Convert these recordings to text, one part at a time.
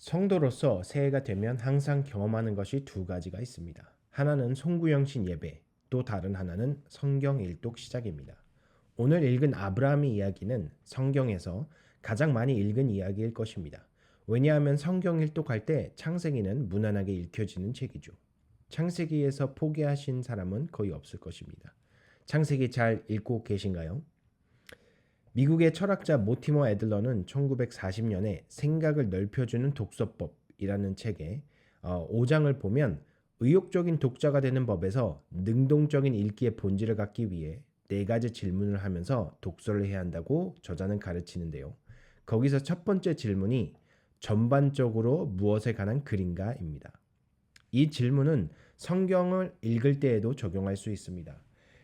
성도로서 새해가 되면 항상 경험하는 것이 두 가지가 있습니다. 하나는 송구영신 예배, 또 다른 하나는 성경 일독 시작입니다. 오늘 읽은 아브라함의 이야기는 성경에서 가장 많이 읽은 이야기일 것입니다. 왜냐하면 성경 일독할 때 창세기는 무난하게 읽혀지는 책이죠. 창세기에서 포기하신 사람은 거의 없을 것입니다. 창세기 잘 읽고 계신가요? 미국의 철학자 모티머 애들러는 1940년에 생각을 넓혀주는 독서법이라는 책에 5장을 보면 의욕적인 독자가 되는 법에서 능동적인 읽기의 본질을 갖기 위해 4가지 질문을 하면서 독서를 해야 한다고 저자는 가르치는데요. 거기서 첫 번째 질문이 전반적으로 무엇에 관한 글인가입니다. 이 질문은 성경을 읽을 때에도 적용할 수 있습니다.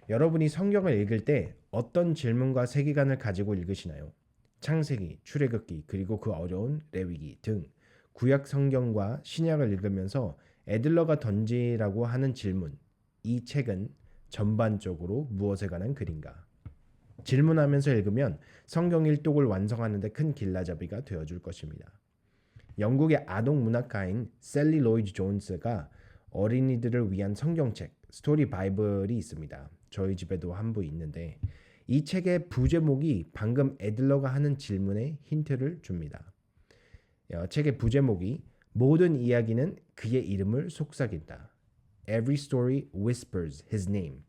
여러분이 성경을 읽을 때 어떤 질문과 세계관을 가지고 읽으시나요? 창세기, 출애굽기, 그리고 그 어려운 레위기 등 구약 성경과 신약을 읽으면서 애들러가 던지라고 하는 질문. 이 책은 전반적으로 무엇에 관한 글인가? 질문하면서 읽으면 성경 일독을 완성하는 데 큰 길라잡이가 되어줄 것입니다. 영국의 아동 문학가인 셀리 로이드 존스가 어린이들을 위한 성경책 스토리 바이블이 있습니다. 저희 집에도 한 부 있는데 이 책의 부제목이 방금 애들러가 하는 질문에 힌트를 줍니다. 책의 부제목이 모든 이야기는 그의 이름을 속삭인다. Every story whispers his name.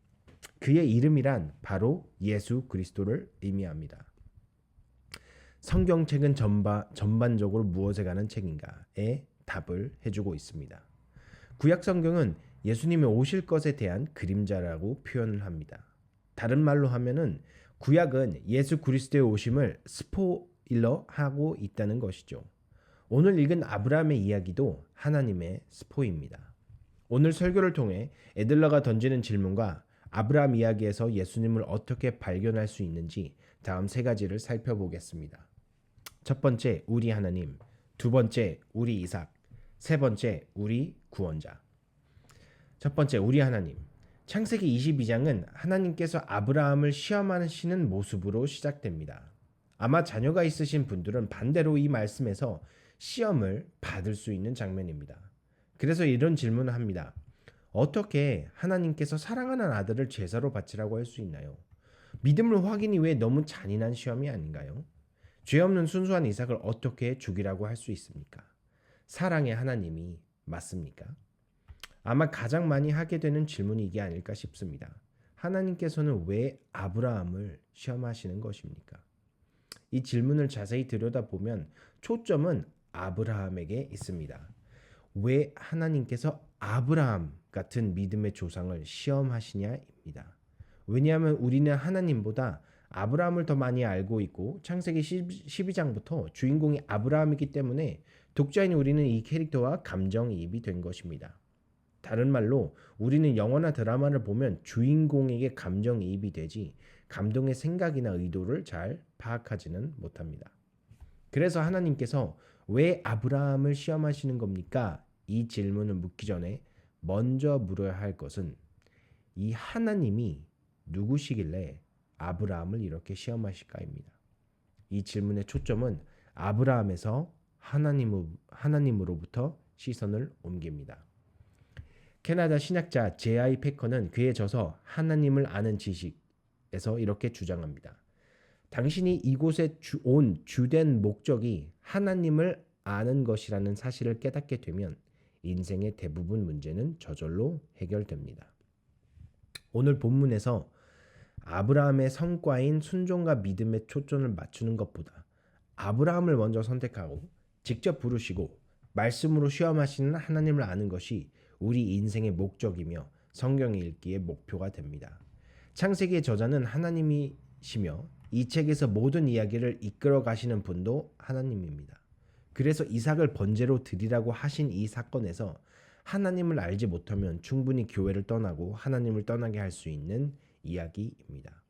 그의 이름이란 바로 예수 그리스도를 의미합니다. 성경책은 전반적으로 무엇에 관한 책인가에 답을 해주고 있습니다. 구약 성경은 예수님의 오실 것에 대한 그림자라고 표현을 합니다. 다른 말로 하면은 구약은 예수 그리스도의 오심을 스포일러하고 있다는 것이죠. 오늘 읽은 아브라함의 이야기도 하나님의 스포입니다. 오늘 설교를 통해 애들러가 던지는 질문과 아브라함 이야기에서 예수님을 어떻게 발견할 수 있는지 다음 3가지를 살펴보겠습니다. 첫 번째, 우리 하나님. 두 번째, 우리 이삭. 세 번째, 우리 구원자. 첫 번째, 우리 하나님. 창세기 22장은 하나님께서 아브라함을 시험하시는 모습으로 시작됩니다. 아마 자녀가 있으신 분들은 반대로 이 말씀에서 시험을 받을 수 있는 장면입니다. 그래서 이런 질문을 합니다. 어떻게 하나님께서 사랑하는 아들을 제사로 바치라고 할 수 있나요? 믿음을 확인이 왜 너무 잔인한 시험이 아닌가요? 죄 없는 순수한 이삭을 어떻게 죽이라고 할 수 있습니까? 사랑의 하나님이 맞습니까? 아마 가장 많이 하게 되는 질문이 이게 아닐까 싶습니다. 하나님께서는 왜 아브라함을 시험하시는 것입니까? 이 질문을 자세히 들여다보면 초점은 아브라함에게 있습니다. 왜 하나님께서 아브라함 같은 믿음의 조상을 시험하시냐입니다. 왜냐하면 우리는 하나님보다 아브라함을 더 많이 알고 있고 창세기 12장부터 주인공이 아브라함이기 때문에 독자인 우리는 이 캐릭터와 감정이입이 된 것입니다. 다른 말로 우리는 영화나 드라마를 보면 주인공에게 감정이입이 되지 감동의 생각이나 의도를 잘 파악하지는 못합니다. 그래서 하나님께서 왜 아브라함을 시험하시는 겁니까? 이 질문을 묻기 전에 먼저 물어야 할 것은 이 하나님이 누구시길래 아브라함을 이렇게 시험하실까입니다. 이 질문의 초점은 아브라함에서 하나님으로부터 시선을 옮깁니다. 캐나다 신학자 J.I. 패커는 그의 저서 하나님을 아는 지식에서 이렇게 주장합니다. 당신이 이곳에 온 주된 목적이 하나님을 아는 것이라는 사실을 깨닫게 되면 인생의 대부분 문제는 저절로 해결됩니다. 오늘 본문에서 아브라함의 성과인 순종과 믿음에 초점을 맞추는 것보다 아브라함을 먼저 선택하고 직접 부르시고 말씀으로 시험하시는 하나님을 아는 것이 우리 인생의 목적이며 성경 읽기의 목표가 됩니다. 창세기의 저자는 하나님이시며 이 책에서 모든 이야기를 이끌어 가시는 분도 하나님입니다. 그래서 이삭을 번제로 드리라고 하신 이 사건에서 하나님을 알지 못하면 충분히 교회를 떠나고 하나님을 떠나게 할 수 있는 이야기입니다.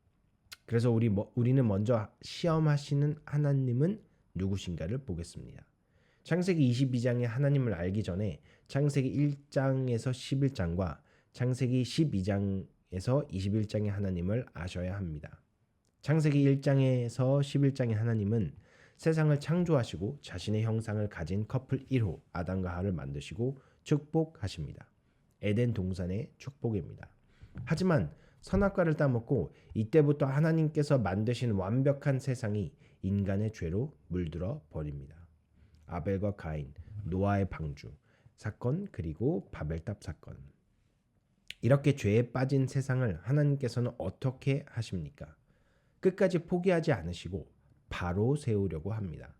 그래서 우리는 먼저 시험하시는 하나님은 누구신가를 보겠습니다. 창세기 22장의 하나님을 알기 전에 창세기 1장에서 11장과 창세기 12장에서 21장의 하나님을 아셔야 합니다. 창세기 1장에서 11장의 하나님은 세상을 창조하시고 자신의 형상을 가진 커플 1호 아담과 하와를 만드시고 축복하십니다. 에덴 동산의 축복입니다. 하지만 선악과를 따먹고 이때부터 하나님께서 만드신 완벽한 세상이 인간의 죄로 물들어 버립니다. 아벨과 가인, 노아의 방주 사건, 그리고 바벨탑 사건. 이렇게 죄에 빠진 세상을 하나님께서는 어떻게 하십니까? 끝까지 포기하지 않으시고 바로 세우려고 합니다.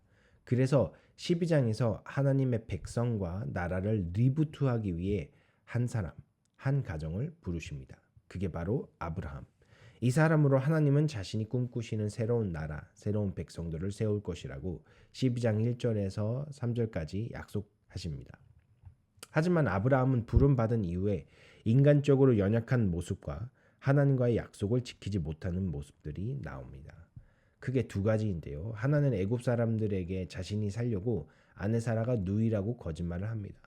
그래서 12장에서 하나님의 백성과 나라를 리부트하기 위해 한 사람, 한 가정을 부르십니다. 그게 바로 아브라함. 이 사람으로 하나님은 자신이 꿈꾸시는 새로운 나라, 새로운 백성들을 세울 것이라고 12장 1절에서 3절까지 약속하십니다. 하지만 아브라함은 부름받은 이후에 인간적으로 연약한 모습과 하나님과의 약속을 지키지 못하는 모습들이 나옵니다. 크게 두 가지인데요. 하나는 애굽 사람들에게 자신이 살려고 아내 사라가 누이라고 거짓말을 합니다.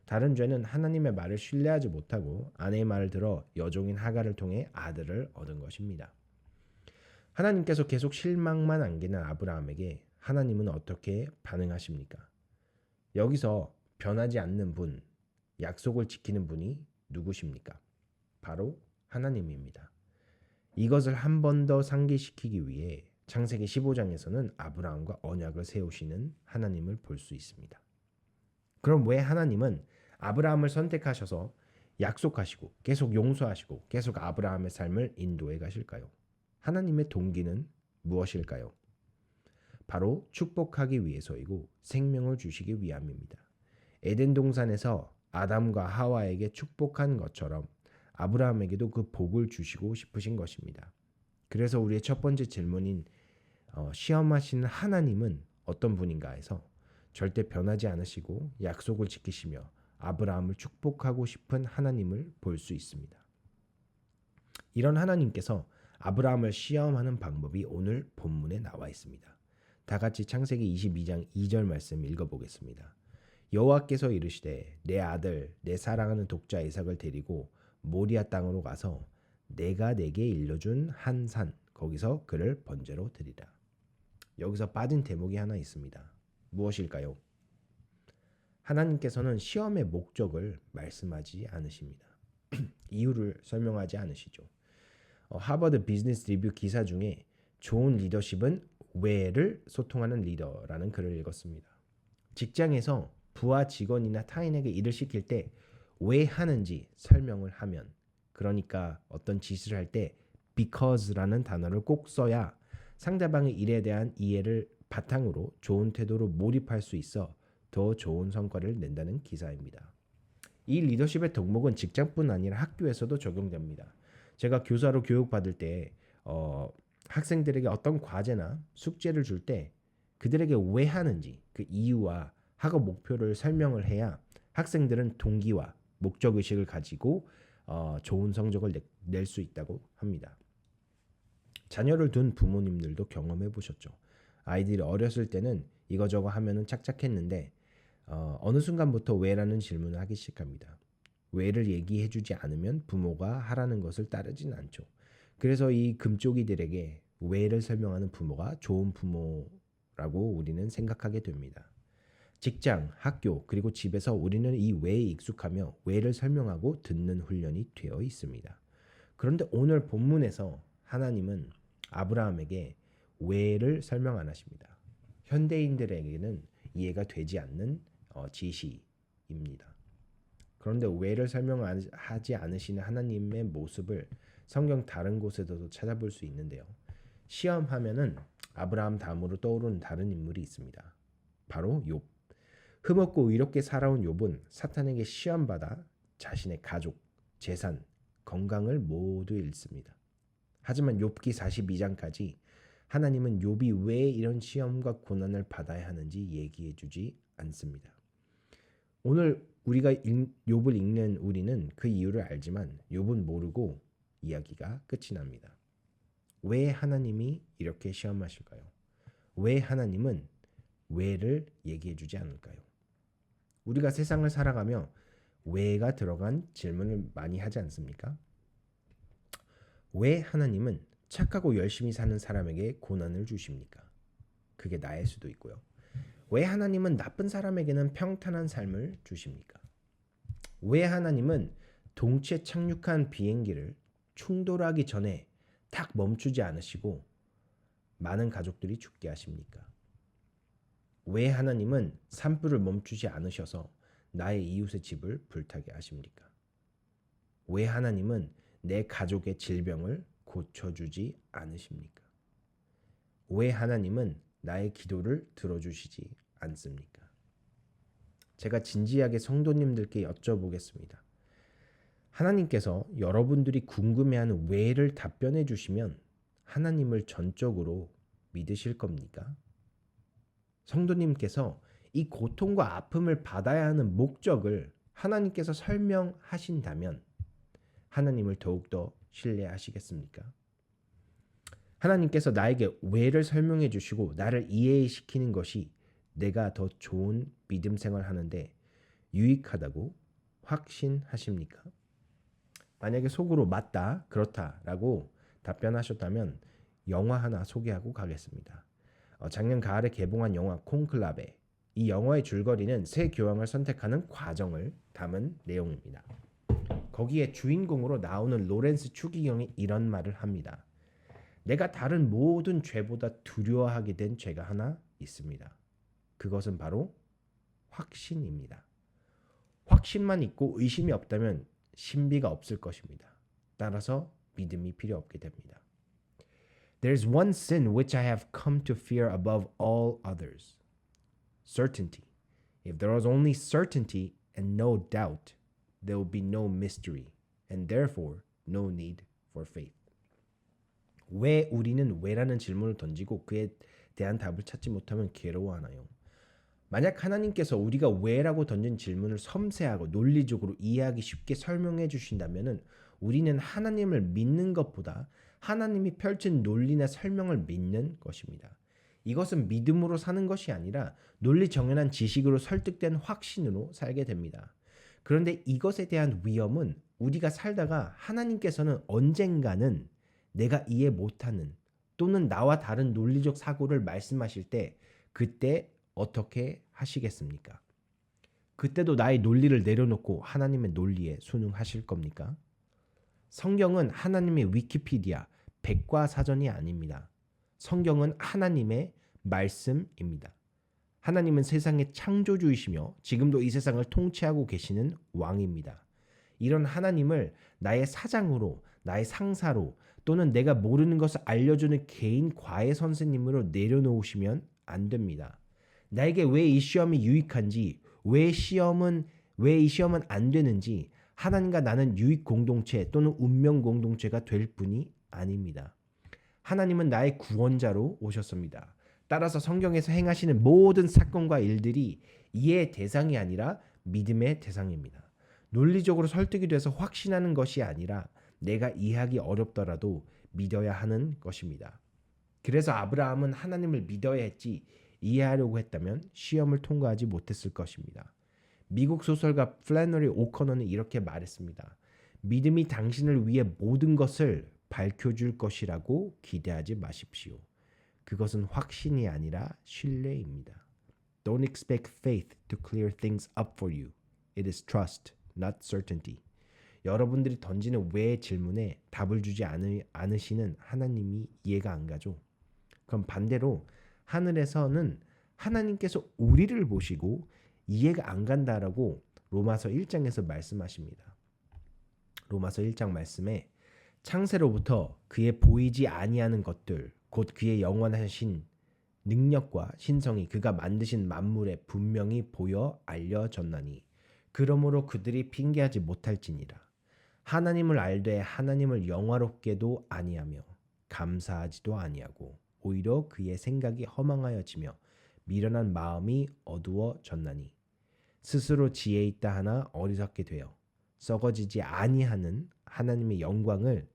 다른 죄는 하나님의 말을 신뢰하지 못하고 아내의 말을 들어 여종인 하갈을 통해 아들을 얻은 것입니다. 하나님께서 계속 실망만 안기는 아브라함에게 하나님은 어떻게 반응하십니까? 여기서 변하지 않는 분, 약속을 지키는 분이 누구십니까? 바로 하나님입니다. 이것을 한 번 더 상기시키기 위해 창세기 15장에서는 아브라함과 언약을 세우시는 하나님을 볼 수 있습니다. 그럼 왜 하나님은 아브라함을 선택하셔서 약속하시고 계속 용서하시고 계속 아브라함의 삶을 인도해 가실까요? 하나님의 동기는 무엇일까요? 바로 축복하기 위해서이고 생명을 주시기 위함입니다. 에덴 동산에서 아담과 하와에게 축복한 것처럼 아브라함에게도 그 복을 주시고 싶으신 것입니다. 그래서 우리의 첫 번째 질문인 시험하시는 하나님은 어떤 분인가 해서 절대 변하지 않으시고 약속을 지키시며 아브라함을 축복하고 싶은 하나님을 볼 수 있습니다. 이런 하나님께서 아브라함을 시험하는 방법이 오늘 본문에 나와 있습니다. 다 같이 창세기 22장 2절 말씀 읽어보겠습니다. 여호와께서 이르시되 내 아들 내 사랑하는 독자 이삭을 데리고 모리아 땅으로 가서 내가 내게 일러준 한 산 거기서 그를 번제로 드리라. 여기서 빠진 대목이 하나 있습니다. 무엇일까요? 하나님께서는 시험의 목적을 말씀하지 않으십니다. 이유를 설명하지 않으시죠. 하버드 비즈니스 리뷰 기사 중에 좋은 리더십은 왜를 소통하는 리더라는 글을 읽었습니다. 직장에서 부하 직원이나 타인에게 일을 시킬 때 왜 하는지 설명을 하면, 그러니까 어떤 짓을 할 때 because라는 단어를 꼭 써야 상대방의 일에 대한 이해를 바탕으로 좋은 태도로 몰입할 수 있어 더 좋은 성과를 낸다는 기사입니다. 이 리더십의 덕목은 직장뿐 아니라 학교에서도 적용됩니다. 제가 교사로 교육받을 때 학생들에게 어떤 과제나 숙제를 줄 때 그들에게 왜 하는지 그 이유와 학업 목표를 설명을 해야 학생들은 동기와 목적의식을 가지고 좋은 성적을 낼 수 있다고 합니다. 자녀를 둔 부모님들도 경험해 보셨죠. 아이들이 어렸을 때는 이거저거 하면은 착착했는데 어느 순간부터 왜라는 질문을 하기 시작합니다. 왜를 얘기해 주지 않으면 부모가 하라는 것을 따르진 않죠. 그래서 이 금쪽이들에게 왜를 설명하는 부모가 좋은 부모라고 우리는 생각하게 됩니다. 직장, 학교, 그리고 집에서 우리는 이 왜에 익숙하며 왜를 설명하고 듣는 훈련이 되어 있습니다. 그런데 오늘 본문에서 하나님은 아브라함에게 왜를 설명 안 하십니다. 현대인들에게는 이해가 되지 않는 지시입니다. 그런데 왜를 설명하지 않으시는 하나님의 모습을 성경 다른 곳에서도 찾아볼 수 있는데요. 시험하면은 아브라함 다음으로 떠오르는 다른 인물이 있습니다. 바로 욥. 흠없고 의롭게 살아온 욥은 사탄에게 시험받아 자신의 가족, 재산, 건강을 모두 잃습니다. 하지만 욥기 42장까지 하나님은 욥이 왜 이런 시험과 고난을 받아야 하는지 얘기해 주지 않습니다. 오늘 우리가 욥을 읽는 우리는 그 이유를 알지만 욥은 모르고 이야기가 끝이 납니다. 왜 하나님이 이렇게 시험하실까요? 왜 하나님은 왜를 얘기해 주지 않을까요? 우리가 세상을 살아가며 왜가 들어간 질문을 많이 하지 않습니까? 왜 하나님은 착하고 열심히 사는 사람에게 고난을 주십니까? 그게 나일 수도 있고요. 왜 하나님은 나쁜 사람에게는 평탄한 삶을 주십니까? 왜 하나님은 동치에 착륙한 비행기를 충돌하기 전에 딱 멈추지 않으시고 많은 가족들이 죽게 하십니까? 왜 하나님은 산불을 멈추지 않으셔서 나의 이웃의 집을 불타게 하십니까? 왜 하나님은 내 가족의 질병을 고쳐주지 않으십니까? 왜 하나님은 나의 기도를 들어주시지 않습니까? 제가 진지하게 성도님들께 여쭤보겠습니다. 하나님께서 여러분들이 궁금해하는 왜를 답변해 주시면 하나님을 전적으로 믿으실 겁니까? 성도님께서 이 고통과 아픔을 받아야 하는 목적을 하나님께서 설명하신다면 하나님을 더욱더 신뢰하시겠습니까? 하나님께서 나에게 왜를 설명해 주시고 나를 이해시키는 것이 내가 더 좋은 믿음 생활하는데 유익하다고 확신하십니까? 만약에 속으로 맞다, 그렇다라고 답변하셨다면 영화 하나 소개하고 가겠습니다. 작년 가을에 개봉한 영화 콘클라베. 이 영화의 줄거리는 새 교황을 선택하는 과정을 담은 내용입니다. 거기에 주인공으로 나오는 로렌스 추기경이 이런 말을 합니다. 내가 다른 모든 죄보다 두려워하게 된 죄가 하나 있습니다. 그것은 바로 확신입니다. 확신만 있고 의심이 없다면 신비가 없을 것입니다. 따라서 믿음이 필요 없게 됩니다. There's one sin which I have come to fear above all others. Certainty. If there was only certainty and no doubt, there would be no mystery, and therefore no need for faith. 왜 우리는 왜라는 질문을 던지고 그에 대한 답을 찾지 못하면 괴로워하나요? 만약 하나님께서 우리가 왜라고 던진 질문을 섬세하고 논리적으로 이해하기 쉽게 설명해 주신다면 우리는 하나님을 믿는 것보다 하나님이 펼친 논리나 설명을 믿는 것입니다. 이것은 믿음으로 사는 것이 아니라 논리 정연한 지식으로 설득된 확신으로 살게 됩니다. 그런데 이것에 대한 위험은 우리가 살다가 하나님께서는 언젠가는 내가 이해 못하는 또는 나와 다른 논리적 사고를 말씀하실 때 그때 어떻게 하시겠습니까? 그때도 나의 논리를 내려놓고 하나님의 논리에 순응하실 겁니까? 성경은 하나님의 위키피디아, 백과사전이 아닙니다. 성경은 하나님의 말씀입니다. 하나님은 세상의 창조주이시며 지금도 이 세상을 통치하고 계시는 왕입니다. 이런 하나님을 나의 사장으로, 나의 상사로 또는 내가 모르는 것을 알려주는 개인 과외 선생님으로 내려놓으시면 안 됩니다. 나에게 왜 이 시험이 유익한지, 왜 이 시험은 안 되는지 하나님과 나는 유익 공동체 또는 운명 공동체가 될 뿐이 아닙니다. 하나님은 나의 구원자로 오셨습니다. 따라서 성경에서 행하시는 모든 사건과 일들이 이해의 대상이 아니라 믿음의 대상입니다. 논리적으로 설득이 돼서 확신하는 것이 아니라 내가 이해하기 어렵더라도 믿어야 하는 것입니다. 그래서 아브라함은 하나님을 믿어야 했지 이해하려고 했다면 시험을 통과하지 못했을 것입니다. 미국 소설가 플래너리 오커너는 이렇게 말했습니다. 믿음이 당신을 위해 모든 것을 밝혀줄 것이라고 기대하지 마십시오. 그것은 확신이 아니라 신뢰입니다. Don't expect faith to clear things up for you. It is trust, not certainty. 여러분들이 던지는 왜 질문에 답을 주지 않으시는 하나님이 이해가 안 가죠. 그럼 반대로 하늘에서는 하나님께서 우리를 보시고 이해가 안 간다라고 로마서 1장에서 말씀하십니다. 로마서 1장 말씀에 창세로부터 그의 보이지 아니하는 것들 곧 그의 영원하신 능력과 신성이 그가 만드신 만물에 분명히 보여 알려졌나니 그러므로 그들이 핑계하지 못할지니라. 하나님을 알되 하나님을 영화롭게도 아니하며 감사하지도 아니하고 오히려 그의 생각이 허망하여지며 미련한 마음이 어두워졌나니 스스로 지혜 있다 하나 어리석게 되어 썩어지지 아니하는 하나님의 영광을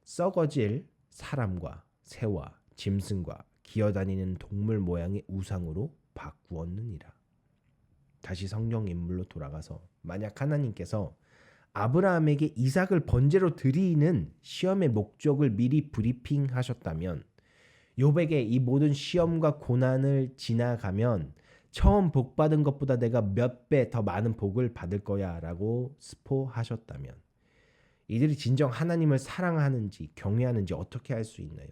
썩어질 사람과 새와 짐승과 기어다니는 동물 모양의 우상으로 바꾸었느니라. 다시 성경 인물로 돌아가서 만약 하나님께서 아브라함에게 이삭을 번제로 드리는 시험의 목적을 미리 브리핑하셨다면 욥에게 이 모든 시험과 고난을 지나가면 처음 복 받은 것보다 내가 몇 배 더 많은 복을 받을 거야라고 스포하셨다면 이들이 진정 하나님을 사랑하는지 경외하는지 어떻게 알 수 있나요?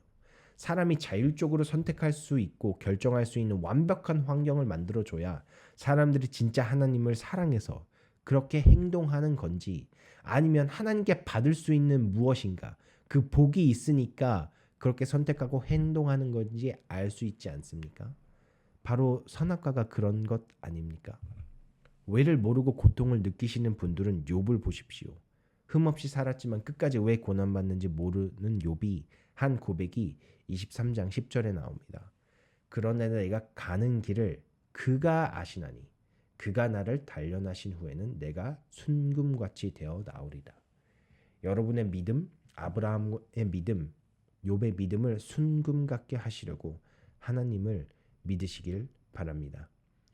사람이 자율적으로 선택할 수 있고 결정할 수 있는 완벽한 환경을 만들어줘야 사람들이 진짜 하나님을 사랑해서 그렇게 행동하는 건지 아니면 하나님께 받을 수 있는 무엇인가 그 복이 있으니까 그렇게 선택하고 행동하는 건지 알 수 있지 않습니까? 바로 선악과가 그런 것 아닙니까? 왜를 모르고 고통을 느끼시는 분들은 욥을 보십시오. 흠없이 살았지만 끝까지 왜 고난받는지 모르는 욥이 한 고백이 23장 10절에 나옵니다. 그러나 내가 가는 길을 그가 아시나니 그가 나를 단련하신 후에는 내가 순금같이 되어 나오리라. 여러분의 믿음, 아브라함의 믿음, 욥의 믿음을 순금 같게 하시려고 하나님을 믿으시길 바랍니다.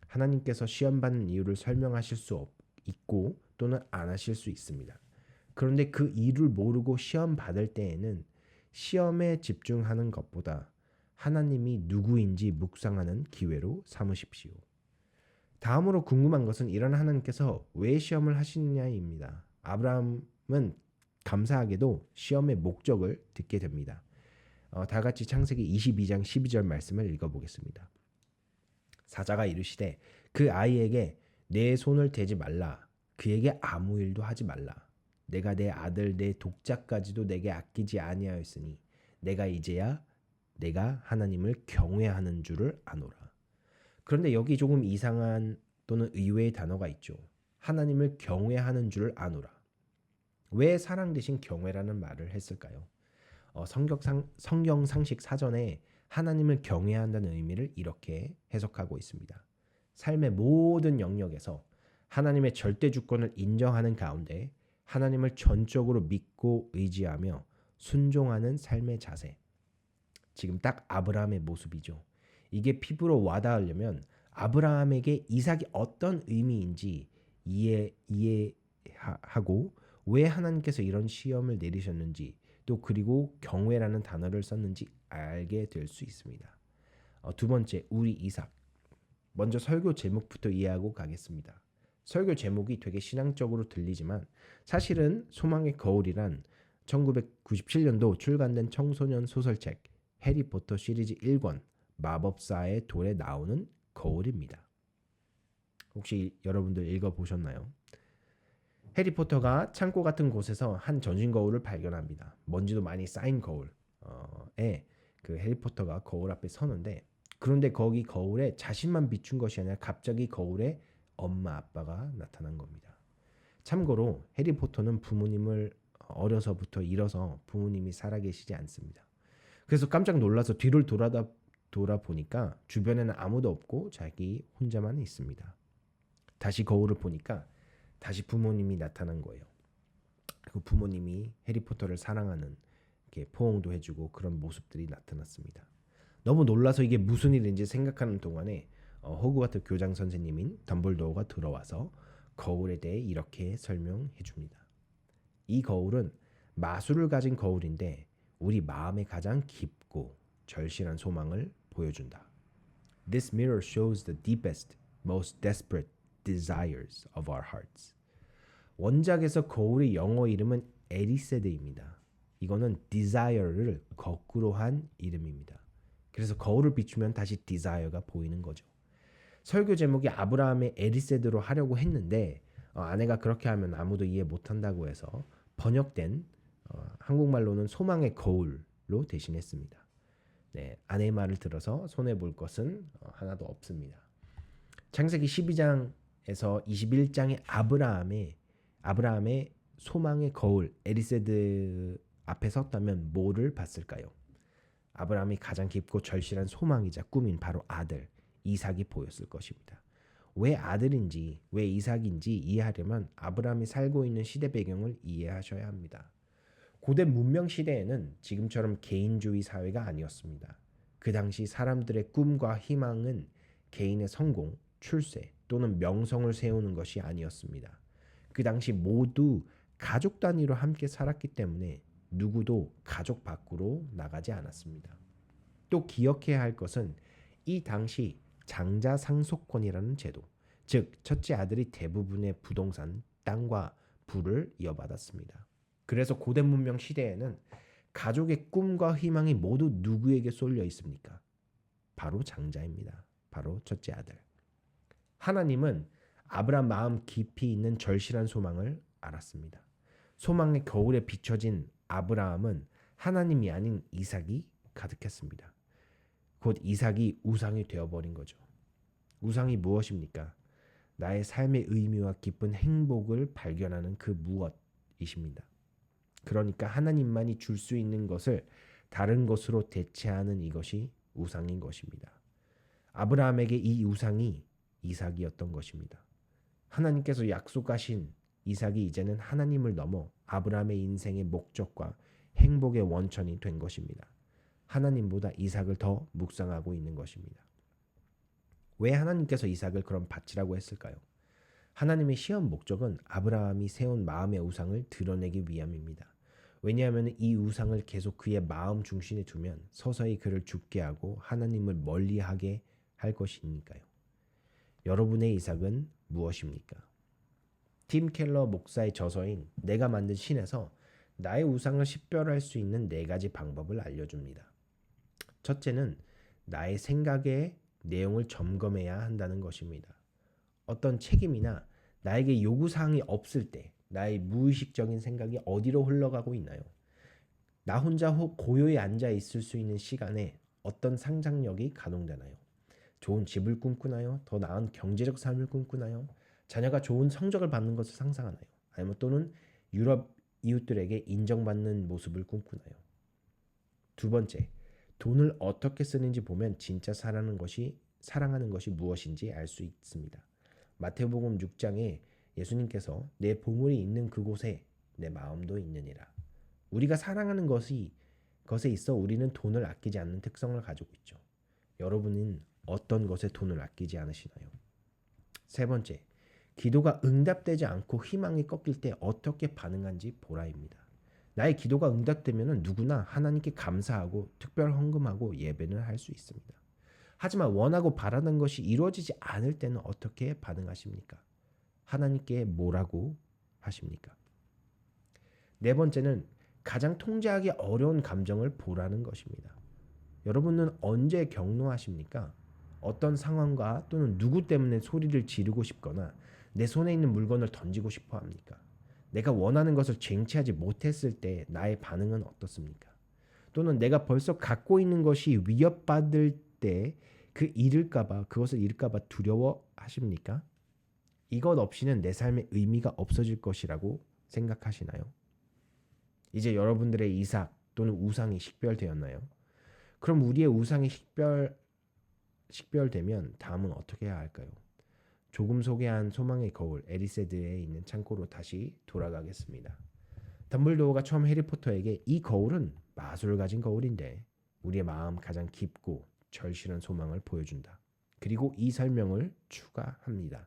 하나님께서 시험 받는 이유를 설명하실 수 있고 또는 안 하실 수 있습니다. 그런데 그 이유를 모르고 시험 받을 때에는 시험에 집중하는 것보다 하나님이 누구인지 묵상하는 기회로 삼으십시오. 다음으로 궁금한 것은 이런 하나님께서 왜 시험을 하시느냐입니다. 아브라함은 감사하게도 시험의 목적을 듣게 됩니다. 다 같이 창세기 22장 12절 말씀을 읽어보겠습니다. 사자가 이르시되 그 아이에게 내 손을 대지 말라. 그에게 아무 일도 하지 말라. 내가 내 아들 내 독자까지도 내게 아끼지 아니하였으니 내가 이제야 내가 하나님을 경외하는 줄을 아노라. 그런데 여기 조금 이상한 또는 의외의 단어가 있죠. 하나님을 경외하는 줄을 아노라. 왜 사랑 대신 경외라는 말을 했을까요? 성경 상식 사전에 하나님을 경외한다는 의미를 이렇게 해석하고 있습니다. 삶의 모든 영역에서 하나님의 절대 주권을 인정하는 가운데 하나님을 전적으로 믿고 의지하며 순종하는 삶의 자세. 지금 딱 아브라함의 모습이죠. 이게 피부로 와닿으려면 아브라함에게 이삭이 어떤 의미인지 이해하고 왜 하나님께서 이런 시험을 내리셨는지 또 그리고 경외라는 단어를 썼는지 알게 될 수 있습니다. 두 번째, 우리 이삭. 먼저 설교 제목부터 이해하고 가겠습니다. 설교 제목이 되게 신앙적으로 들리지만 사실은 소망의 거울이란 1997년도 출간된 청소년 소설책 해리포터 시리즈 1권 마법사의 돌에 나오는 거울입니다. 혹시 여러분들 읽어보셨나요? 해리포터가 창고 같은 곳에서 한 전신 거울을 발견합니다. 먼지도 많이 쌓인 거울에 그 해리포터가 거울 앞에 서는데 그런데 거기 거울에 자신만 비춘 것이 아니라 갑자기 거울에 엄마 아빠가 나타난 겁니다. 참고로 해리포터는 부모님을 어려서부터 잃어서 부모님이 살아계시지 않습니다. 그래서 깜짝 놀라서 뒤를 돌아보니까 주변에는 아무도 없고 자기 혼자만 있습니다. 다시 거울을 보니까 다시 부모님이 나타난 거예요. 그 부모님이 해리포터를 사랑하는 이렇게 포옹도 해주고 그런 모습들이 나타났습니다. 너무 놀라서 이게 무슨 일인지 생각하는 동안에 호그와트 교장 선생님인 덤블도어가 들어와서 거울에 대해 이렇게 설명해 줍니다. 이 거울은 마술을 가진 거울인데 우리 마음의 가장 깊고 절실한 소망을 보여준다. This mirror shows the deepest, most desperate desires of our hearts. 원작에서 거울의 영어 이름은 에리세드입니다. 이거는 desire를 거꾸로 한 이름입니다. 그래서 거울을 비추면 다시 desire가 보이는 거죠. 설교 제목이 아브라함의 에리세드로 하려고 했는데 아내가 그렇게 하면 아무도 이해 못한다고 해서 번역된 한국말로는 소망의 거울로 대신했습니다. 네, 아내의 말을 들어서 손해볼 것은 하나도 없습니다. 창세기 12장에서 21장의 아브라함의 소망의 거울 에리세드 앞에 섰다면 뭐를 봤을까요? 아브라함이 가장 깊고 절실한 소망이자 꿈인 바로 아들 이삭이 보였을 것입니다. 왜 아들인지 왜 이삭인지 이해하려면 아브라함이 살고 있는 시대 배경을 이해하셔야 합니다. 고대 문명 시대에는 지금처럼 개인주의 사회가 아니었습니다. 그 당시 사람들의 꿈과 희망은 개인의 성공, 출세 또는 명성을 세우는 것이 아니었습니다. 그 당시 모두 가족 단위로 함께 살았기 때문에 누구도 가족 밖으로 나가지 않았습니다. 또 기억해야 할 것은 이 당시 장자 상속권이라는 제도, 즉 첫째 아들이 대부분의 부동산, 땅과 부를 이어받았습니다. 그래서 고대 문명 시대에는 가족의 꿈과 희망이 모두 누구에게 쏠려 있습니까? 바로 장자입니다. 바로 첫째 아들. 하나님은 아브라함 마음 깊이 있는 절실한 소망을 알았습니다. 소망의 거울에 비춰진 아브라함은 하나님이 아닌 이삭이 가득했습니다. 곧 이삭이 우상이 되어버린 거죠. 우상이 무엇입니까? 나의 삶의 의미와 깊은 행복을 발견하는 그 무엇이십니다. 그러니까 하나님만이 줄 수 있는 것을 다른 것으로 대체하는 이것이 우상인 것입니다. 아브라함에게 이 우상이 이삭이었던 것입니다. 하나님께서 약속하신 이삭이 이제는 하나님을 넘어 아브라함의 인생의 목적과 행복의 원천이 된 것입니다. 하나님보다 이삭을 더 묵상하고 있는 것입니다. 왜 하나님께서 이삭을 그럼 바치라고 했을까요? 하나님의 시험 목적은 아브라함이 세운 마음의 우상을 드러내기 위함입니다. 왜냐하면 이 우상을 계속 그의 마음 중심에 두면 서서히 그를 죽게 하고 하나님을 멀리하게 할 것이니까요. 여러분의 이삭은 무엇입니까? 팀 켈러 목사의 저서인 내가 만든 신에서 나의 우상을 식별할 수 있는 4가지 방법을 알려줍니다. 첫째는 나의 생각의 내용을 점검해야 한다는 것입니다. 어떤 책임이나 나에게 요구사항이 없을 때 나의 무의식적인 생각이 어디로 흘러가고 있나요? 나 혼자 고요히 앉아 있을 수 있는 시간에 어떤 상상력이 가동되나요? 좋은 집을 꿈꾸나요? 더 나은 경제적 삶을 꿈꾸나요? 자녀가 좋은 성적을 받는 것을 상상하나요? 아니면 또는 유럽 이웃들에게 인정받는 모습을 꿈꾸나요? 두 번째, 돈을 어떻게 쓰는지 보면 진짜 사랑하는 것이 무엇인지 알 수 있습니다. 마태복음 6장에 예수님께서 내 보물이 있는 그곳에 내 마음도 있느니라. 우리가 사랑하는 것에 있어 우리는 돈을 아끼지 않는 특성을 가지고 있죠. 여러분은 어떤 것에 돈을 아끼지 않으시나요? 세 번째, 기도가 응답되지 않고 희망이 꺾일 때 어떻게 반응한지 보라입니다. 나의 기도가 응답되면 누구나 하나님께 감사하고 특별 헌금하고 예배를 할 수 있습니다. 하지만 원하고 바라는 것이 이루어지지 않을 때는 어떻게 반응하십니까? 하나님께 뭐라고 하십니까? 네 번째는 가장 통제하기 어려운 감정을 보라는 것입니다. 여러분은 언제 경노하십니까? 어떤 상황과 또는 누구 때문에 소리를 지르고 싶거나 내 손에 있는 물건을 던지고 싶어 합니까? 내가 원하는 것을 쟁취하지 못했을 때 나의 반응은 어떻습니까? 또는 내가 벌써 갖고 있는 것이 위협받을 때 그것을 잃을까봐 두려워하십니까? 이것 없이는 내 삶의 의미가 없어질 것이라고 생각하시나요? 이제 여러분들의 이삭 또는 우상이 식별되었나요? 그럼 우리의 우상이 식별되면 다음은 어떻게 해야 할까요? 조금 소개한 소망의 거울 에리세드에 있는 창고로 다시 돌아가겠습니다. 덤블도어가 처음 해리포터에게 이 거울은 마술을 가진 거울인데 우리의 마음 가장 깊고 절실한 소망을 보여준다. 그리고 이 설명을 추가합니다.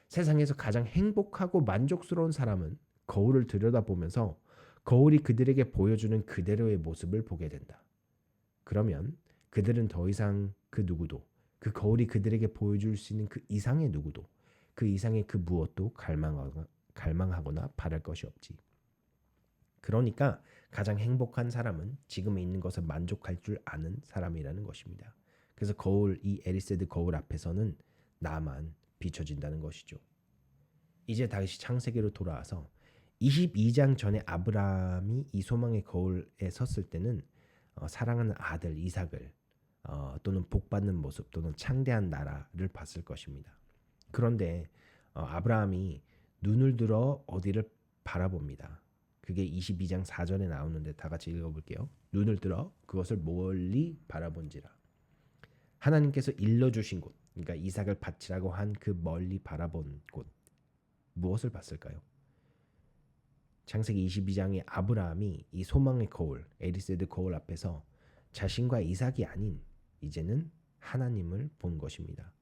세상에서 가장 행복하고 만족스러운 사람은 거울을 들여다보면서 거울이 그들에게 보여주는 그대로의 모습을 보게 된다. 그러면 그들은 더 이상 그 누구도, 그 거울이 그들에게 보여줄 수 있는 그 이상의 누구도, 그 이상의 그 무엇도 갈망하거나 바랄 것이 없지. 그러니까 가장 행복한 사람은 지금에 있는 것에 만족할 줄 아는 사람이라는 것입니다. 그래서 이 에리세드 거울 앞에서는 나만 비춰진다는 것이죠. 이제 다시 창세기로 돌아와서 22장 전에 아브라함이 이 소망의 거울에 섰을 때는 사랑하는 아들 이삭을 또는 복받는 모습 또는 창대한 나라를 봤을 것입니다. 그런데 아브라함이 눈을 들어 어디를 바라봅니다. 그게 22장 4절에 나오는데 다 같이 읽어볼게요. 눈을 들어 그것을 멀리 바라본지라. 하나님께서 일러주신 곳, 그러니까 이삭을 바치라고 한 그 멀리 바라본 곳, 무엇을 봤을까요? 창세기 22장의 아브라함이 이 소망의 거울, 에리세드 거울 앞에서 자신과 이삭이 아닌 이제는 하나님을 본 것입니다.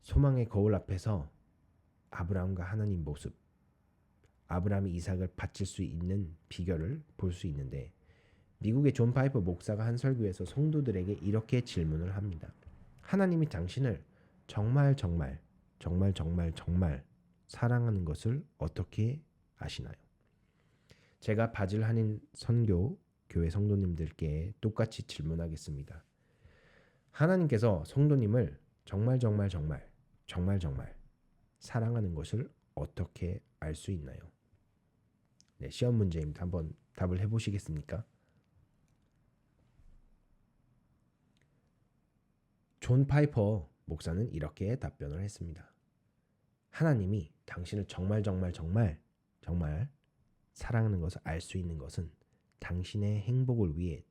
소망의 거울 앞에서 아브라함과 하나님 모습, 아브라함이 이삭을 바칠 수 있는 비결을 볼 수 있는데 미국의 존 파이퍼 목사가 한 설교에서 성도들에게 이렇게 질문을 합니다. 하나님이 당신을 정말 정말 정말 정말 정말 사랑하는 것을 어떻게 아시나요? 제가 바질 한인 선교 교회 성도님들께 똑같이 질문하겠습니다. 하나님께서 성도님을 정말 정말 정말 정말 정말 사랑하는 것을 어떻게 알 수 있나요? 네, 시험 문제입니다. 한번 답을 해보시겠습니까? 존 파이퍼 목사는 이렇게 답변을 했습니다. 하나님이 당신을 정말 정말 정말 정말 사랑하는 것을 알 수 있는 것은 당신의 행복을 위해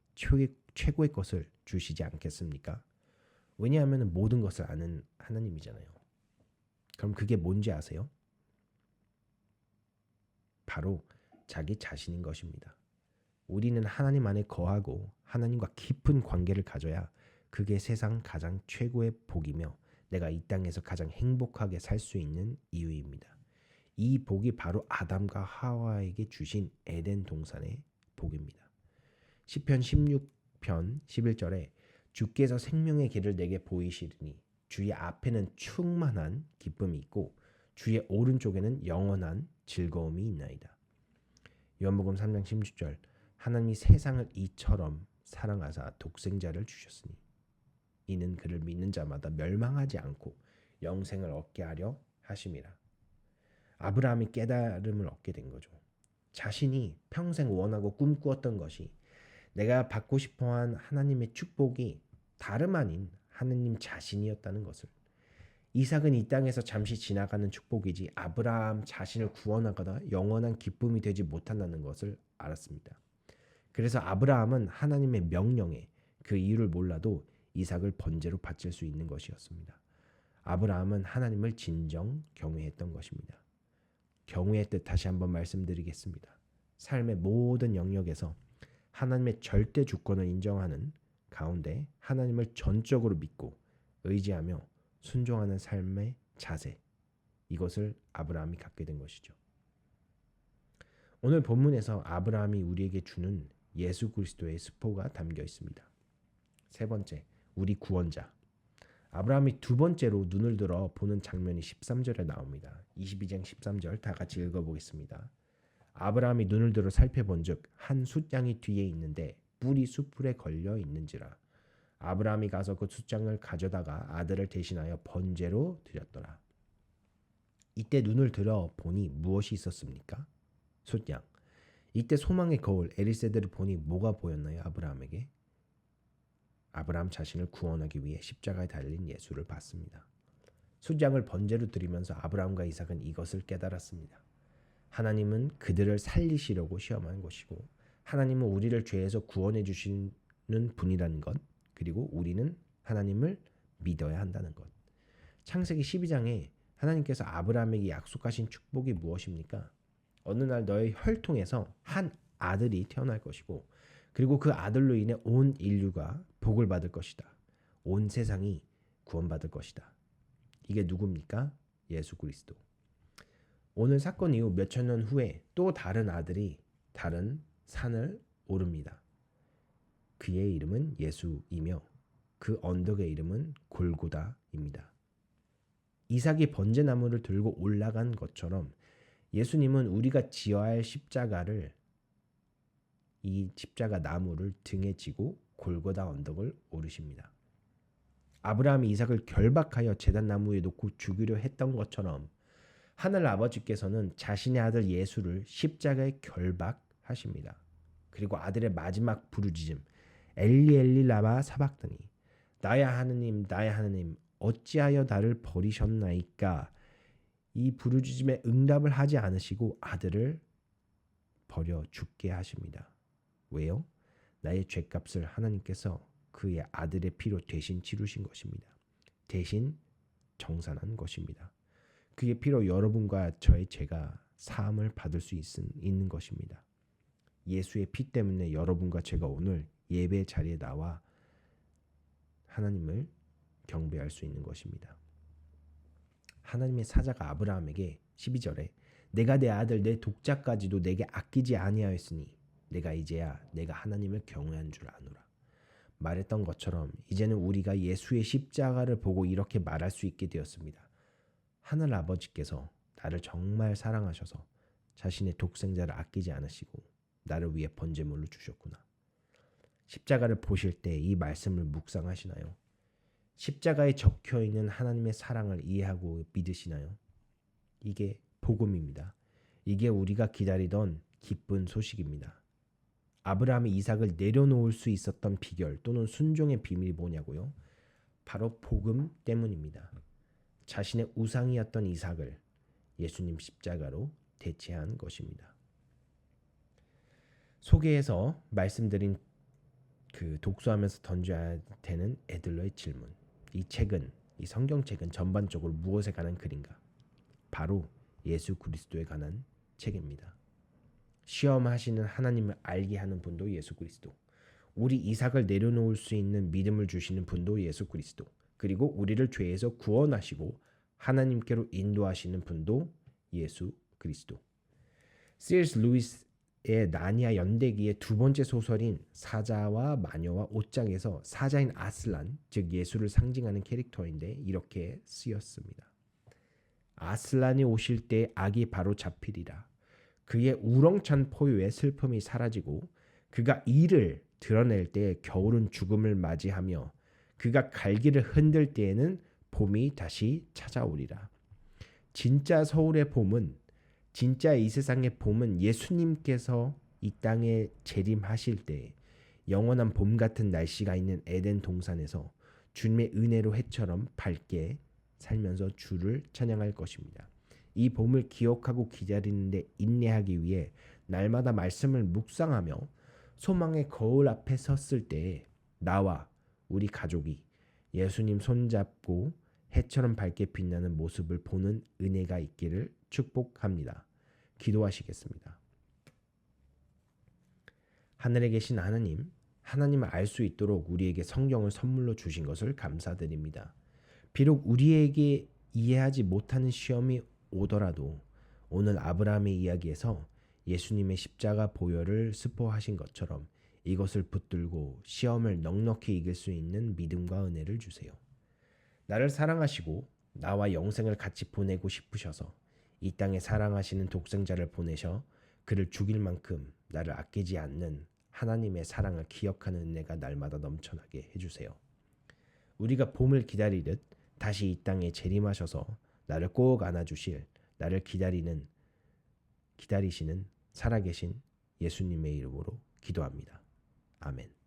최고의 것을 주시지 않겠습니까? 왜냐하면 모든 것을 아는 하나님이잖아요. 그럼 그게 뭔지 아세요? 바로 자기 자신인 것입니다. 우리는 하나님 안에 거하고 하나님과 깊은 관계를 가져야 그게 세상 가장 최고의 복이며 내가 이 땅에서 가장 행복하게 살 수 있는 이유입니다. 이 복이 바로 아담과 하와에게 주신 에덴 동산의 복입니다. 시편 16편 11절에 주께서 생명의 길을 내게 보이시리니 주의 앞에는 충만한 기쁨이 있고 주의 오른쪽에는 영원한 즐거움이 있나이다. 요한복음 3장 16절 하나님이 세상을 이처럼 사랑하사 독생자를 주셨으니 이는 그를 믿는 자마다 멸망하지 않고 영생을 얻게 하려 하심이라. 아브라함이 깨달음을 얻게 된 거죠. 자신이 평생 원하고 꿈꾸었던 것이 내가 받고 싶어한 하나님의 축복이 다름 아닌 하느님 자신이었다는 것을, 이삭은 이 땅에서 잠시 지나가는 축복이지 아브라함 자신을 구원하거나 영원한 기쁨이 되지 못한다는 것을 알았습니다. 그래서 아브라함은 하나님의 명령에 그 이유를 몰라도 이삭을 번제로 바칠 수 있는 것이었습니다. 아브라함은 하나님을 진정 경외했던 것입니다. 경외의 뜻 다시 한번 말씀드리겠습니다. 삶의 모든 영역에서 하나님의 절대 주권을 인정하는 가운데 하나님을 전적으로 믿고 의지하며 순종하는 삶의 자세, 이것을 아브라함이 갖게 된 것이죠. 오늘 본문에서 아브라함이 우리에게 주는 예수 그리스도의 스포가 담겨 있습니다. 세 번째, 우리 구원자. 아브라함이 두 번째로 눈을 들어 보는 장면이 13절에 나옵니다. 22장 13절 다 같이 읽어보겠습니다. 아브라함이 눈을 들어 살펴본즉 한 숫양이 뒤에 있는데 뿔이 숯불에 걸려 있는지라. 아브라함이 가서 그 숫양을 가져다가 아들을 대신하여 번제로 드렸더라. 이때 눈을 들어 보니 무엇이 있었습니까? 숫양. 이때 소망의 거울 에리세드를 보니 뭐가 보였나요? 아브라함에게? 아브라함 자신을 구원하기 위해 십자가에 달린 예수를 봤습니다. 숫양을 번제로 드리면서 아브라함과 이삭은 이것을 깨달았습니다. 하나님은 그들을 살리시려고 시험한 것이고 하나님은 우리를 죄에서 구원해 주시는 분이라는 것, 그리고 우리는 하나님을 믿어야 한다는 것. 창세기 12장에 하나님께서 아브라함에게 약속하신 축복이 무엇입니까? 어느 날 너의 혈통에서 한 아들이 태어날 것이고 그리고 그 아들로 인해 온 인류가 복을 받을 것이다. 온 세상이 구원받을 것이다. 이게 누굽니까? 예수 그리스도. 오늘 사건 이후 몇천 년 후에 또 다른 아들이 다른 산을 오릅니다. 그의 이름은 예수이며 그 언덕의 이름은 골고다입니다. 이삭이 번제나무를 들고 올라간 것처럼 예수님은 우리가 지어야 할 십자가를, 이 십자가 나무를 등에 지고 골고다 언덕을 오르십니다. 아브라함이 이삭을 결박하여 제단나무에 놓고 죽이려 했던 것처럼 하늘 아버지께서는 자신의 아들 예수를 십자가에 결박하십니다. 그리고 아들의 마지막 부르짖음 엘리 엘리 라마 사박더니 나의 하느님 어찌하여 나를 버리셨나이까, 이 부르짖음에 응답을 하지 않으시고 아들을 버려 죽게 하십니다. 왜요? 나의 죄값을 하나님께서 그의 아들의 피로 대신 치르신 것입니다. 대신 정산한 것입니다. 그의 피로 여러분과 저의 죄가 사함을 받을 수 있는 것입니다. 예수의 피 때문에 여러분과 제가 오늘 예배 자리에 나와 하나님을 경배할 수 있는 것입니다. 하나님의 사자가 아브라함에게 12절에 내가 내 아들 내 독자까지도 내게 아끼지 아니하였으니 내가 이제야 내가 하나님을 경외한 줄 아노라. 말했던 것처럼 이제는 우리가 예수의 십자가를 보고 이렇게 말할 수 있게 되었습니다. 하늘 아버지께서 나를 정말 사랑하셔서 자신의 독생자를 아끼지 않으시고 나를 위해 번제물로 주셨구나. 십자가를 보실 때 이 말씀을 묵상하시나요? 십자가에 적혀 있는 하나님의 사랑을 이해하고 믿으시나요? 이게 복음입니다. 이게 우리가 기다리던 기쁜 소식입니다. 아브라함이 이삭을 내려놓을 수 있었던 비결 또는 순종의 비밀이 뭐냐고요? 바로 복음 때문입니다. 자신의 우상이었던 이삭을 예수님 십자가로 대체한 것입니다. 소개해서 말씀드린 그 독서하면서 던져야 되는 애들러의 질문. 이 성경책은 전반적으로 무엇에 관한 글인가? 바로 예수 그리스도에 관한 책입니다. 시험하시는 하나님을 알게 하는 분도 예수 그리스도, 우리 이삭을 내려놓을 수 있는 믿음을 주시는 분도 예수 그리스도, 그리고 우리를 죄에서 구원하시고 하나님께로 인도하시는 분도 예수 그리스도. C.S. 루이스의 나니아 연대기의 두 번째 소설인 사자와 마녀와 옷장에서 사자인 아슬란, 즉 예수를 상징하는 캐릭터인데 이렇게 쓰였습니다. 아슬란이 오실 때 악이 바로 잡히리라. 그의 우렁찬 포효의 슬픔이 사라지고 그가 이를 드러낼 때 겨울은 죽음을 맞이하며 그가 갈기를 흔들 때에는 봄이 다시 찾아오리라. 진짜 서울의 봄은, 진짜 이 세상의 봄은 예수님께서 이 땅에 재림하실 때 영원한 봄 같은 날씨가 있는 에덴 동산에서 주님의 은혜로 해처럼 밝게 살면서 주를 찬양할 것입니다. 이 봄을 기억하고 기다리는데 인내하기 위해 날마다 말씀을 묵상하며 소망의 거울 앞에 섰을 때 나와 우리 가족이 예수님 손잡고 해처럼 밝게 빛나는 모습을 보는 은혜가 있기를 축복합니다. 기도하시겠습니다. 하늘에 계신 하나님, 하나님을 알 수 있도록 우리에게 성경을 선물로 주신 것을 감사드립니다. 비록 우리에게 이해하지 못하는 시험이 오더라도 오늘 아브라함의 이야기에서 예수님의 십자가 보혈을 스포하신 것처럼 이것을 붙들고 시험을 넉넉히 이길 수 있는 믿음과 은혜를 주세요. 나를 사랑하시고 나와 영생을 같이 보내고 싶으셔서 이 땅에 사랑하시는 독생자를 보내셔 그를 죽일 만큼 나를 아끼지 않는 하나님의 사랑을 기억하는 은혜가 날마다 넘쳐나게 해주세요. 우리가 봄을 기다리듯 다시 이 땅에 재림하셔서 나를 꼭 안아주실, 나를 기다리시는 살아계신 예수님의 이름으로 기도합니다. 아멘.